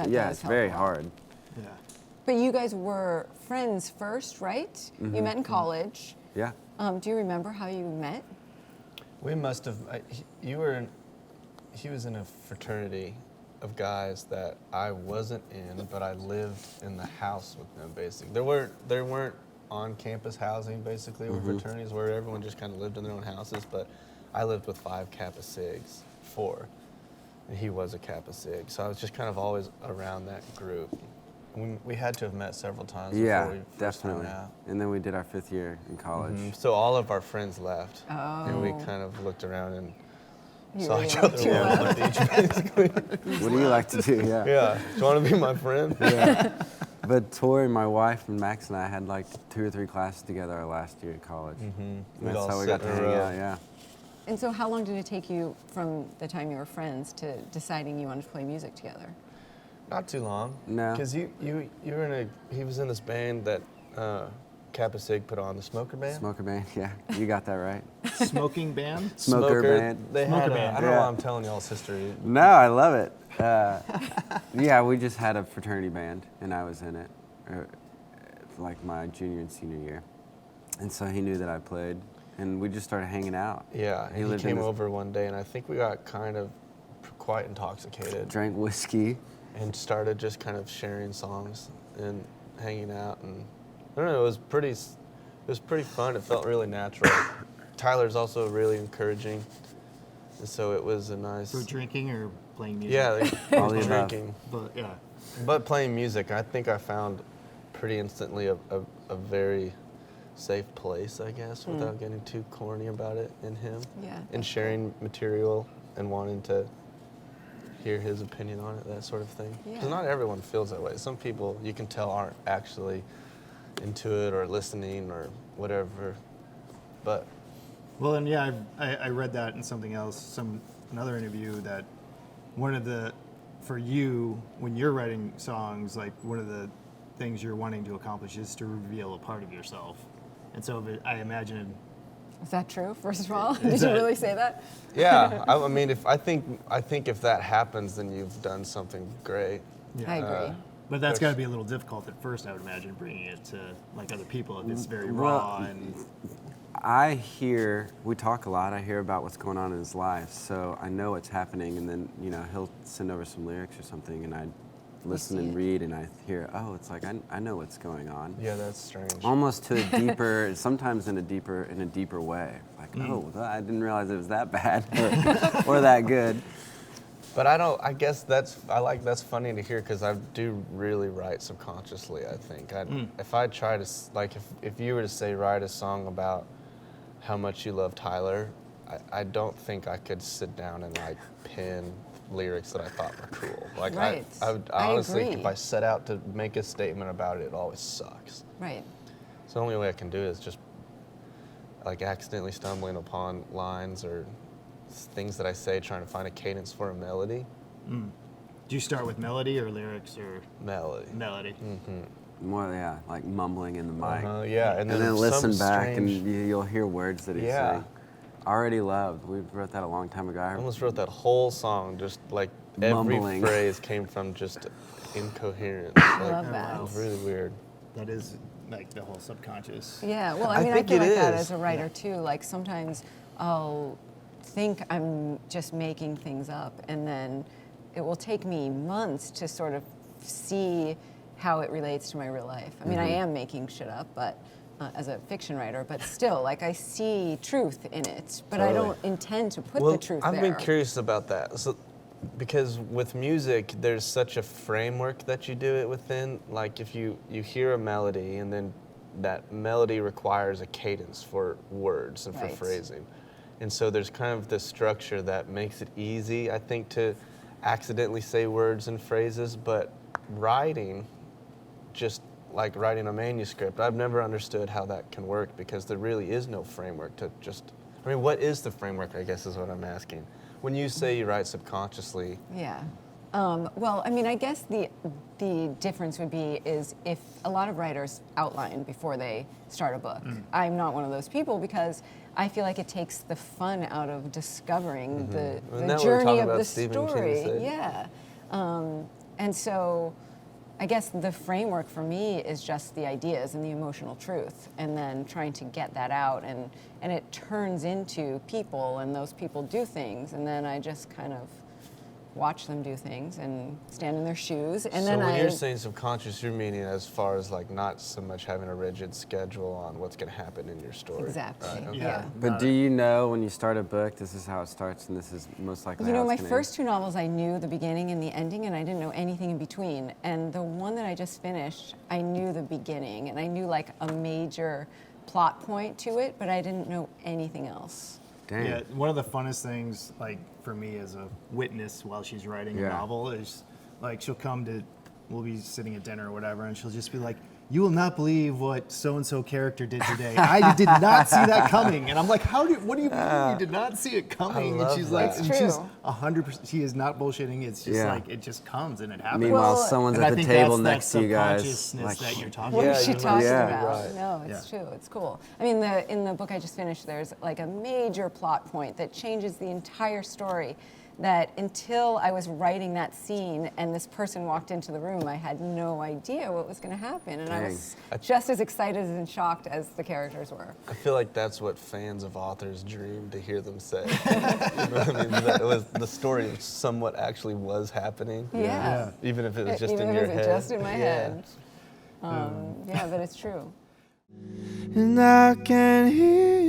Yeah, does it's help very a lot. hard. Yeah. But you guys were friends first, right? You met in college. Yeah. Do you remember how you met? We must have. He was in a fraternity of guys that I wasn't in, but I lived in the house with them. Basically, there weren't on-campus housing. Basically, were fraternities where everyone just kind of lived in their own houses. But I lived with 5 Kappa Sigs, 4, and he was a Kappa Sig. So I was just kind of always around that group. We had to have met several times Yeah, before we first hung definitely. out. And then we did our 5th year in college. So all of our friends left, and we Oh. kind of looked around and You saw really each liked other your one left. with each, basically. What do you like to do? Yeah. Yeah, do you want to be my friend? Yeah. But Tori, my wife, and Max and I had like 2 or 3 classes together our last year at college. We'd That's all how we sit got to in a hang row. out, yeah. And so how long did it take you from the time you were friends to deciding you wanted to play music together? Not too long. No. Because you were he was in this band that Kappa Sig put on, the Smoker Band? Smoker band, yeah. You got that right. Smoking band? Smoker band. They Smoker had band. I don't know Yeah. why I'm telling y'all's history. No, I love it. Yeah, we just had a fraternity band, and I was in it, like my junior and senior year. And so he knew that I played, and we just started hanging out. Yeah, He he lived in came this- over one day, and I think we got kind of quite intoxicated Drank whiskey. and started just kind of sharing songs and hanging out. And I don't know, it was pretty fun. It felt really natural. Tyler's also really encouraging, and so it was a nice. For drinking or playing music? Yeah, All the above. drinking. But yeah. But playing music, I think I found pretty instantly a very safe place, I guess, without getting too corny about it in him. Yeah, And that's sharing material and wanting to hear his opinion on it, that sort of thing. Yeah. Because not everyone feels that way. Some people, you can tell, aren't actually into it or listening or whatever. But Well, and yeah, I read that in something else, another interview, that one of the, for you, when you're writing songs, like one of the things you're wanting to accomplish is to reveal a part of yourself. And so I imagine, Is that true, first of all? Did you that- really say that? yeah, I mean, I think if that happens, then you've done something great. yeah. I agree. But that's got to be a little difficult at first, I would imagine, bringing it to like other people if it's very Well, raw and we talk a lot, I hear about what's going on in his life, so I know what's happening, and then, he'll send over some lyrics or something, and I listen see and it. read, and I hear, oh, it's like, I know what's going on. Yeah, that's strange. Almost to a deeper, sometimes in a deeper way. Like, oh, I didn't realize it was that bad, or that good. But I guess that's funny to hear, because I do really write subconsciously, I think. If I try to, like, if you were to say write a song about how much you love Tyler, I don't think I could sit down and like pen lyrics that I thought were cool. Like Right. I I honestly, agree. if I set out to make a statement about it, it always sucks. Right. So the only way I can do it is just like accidentally stumbling upon lines or things that I say, trying to find a cadence for a melody. do you start with melody or lyrics or Melody. melody? More, yeah, like mumbling in the mic. Yeah, And then listen some back, and strange- you'll hear words that he's Yeah. saying. Already loved. We wrote that a long time ago. I almost wrote that whole song, just like every Mumbling. phrase came from just incoherence. Like, love that. It was really weird. That is like the whole subconscious. Yeah, well, I I mean, I think feel it like that is. as a writer too. Like sometimes I'll think I'm just making things up, and then it will take me months to sort of see how it relates to my real life. I mean, I am making shit up, but as a fiction writer, but still, like I see truth in it, but I Totally. don't intend to put Well, the truth I've there. been curious about that. So, because with music, there's such a framework that you do it within. Like if you hear a melody, and then that melody requires a cadence for words and for Right. phrasing. And so there's kind of this structure that makes it easy, I think, to accidentally say words and phrases, but writing, just like writing a manuscript, I've never understood how that can work, because there really is no framework to just, I mean, what is the framework, I guess is what I'm asking. When you say you write subconsciously, Yeah. Well, I mean, I guess the difference would be is if a lot of writers outline before they start a book. I'm not one of those people, because I feel like it takes the fun out of discovering Isn't the that what we were journey talking of about the Stephen King story. said? Yeah. And so I guess the framework for me is just the ideas and the emotional truth, and then trying to get that out, and it turns into people, and those people do things, and then I just kind of watch them do things and stand in their shoes, and So then when you're saying subconscious, you're meaning as far as like not so much having a rigid schedule on what's going to happen in your story. Exactly. Right, okay. Yeah. But do you know when you start a book, this is how it starts, and this is most likely You how know, it's my gonna first two novels, I knew the beginning and the ending, and I didn't know anything in between. And the one that I just finished, I knew the beginning, and I knew like a major plot point to it, but I didn't know anything else. Dang. Yeah, one of the funnest things, like for me as a witness while she's writing Yeah. a novel, is like she'll come to, we'll be sitting at dinner or whatever, and she'll just be like, "You will not believe what so and so character did today. I did not see that coming." And I'm like, what do you mean you did not see it coming?" And love she's that. like, It's and she's true. 100%. She is not bullshitting. It's just Yeah. like it just comes and it happens. Meanwhile, Well, someone's and at I the think table that's next to you that guys. subconsciousness Like, that you're talking What Yeah, is she you talking must- Yeah. about? Right. No, it's Yeah. true. It's cool. I mean, in the book I just finished, there's like a major plot point that changes the entire story. That until I was writing that scene and this person walked into the room, I had no idea what was going to happen, and I was just as excited and shocked as the characters were. I feel like that's what fans of authors dream to hear them say. You know what I mean? That it was the story somewhat actually was happening. Yeah. Even if it was just Even in if your it was head. just in my Yeah. head. Yeah, but it's true. and I can hear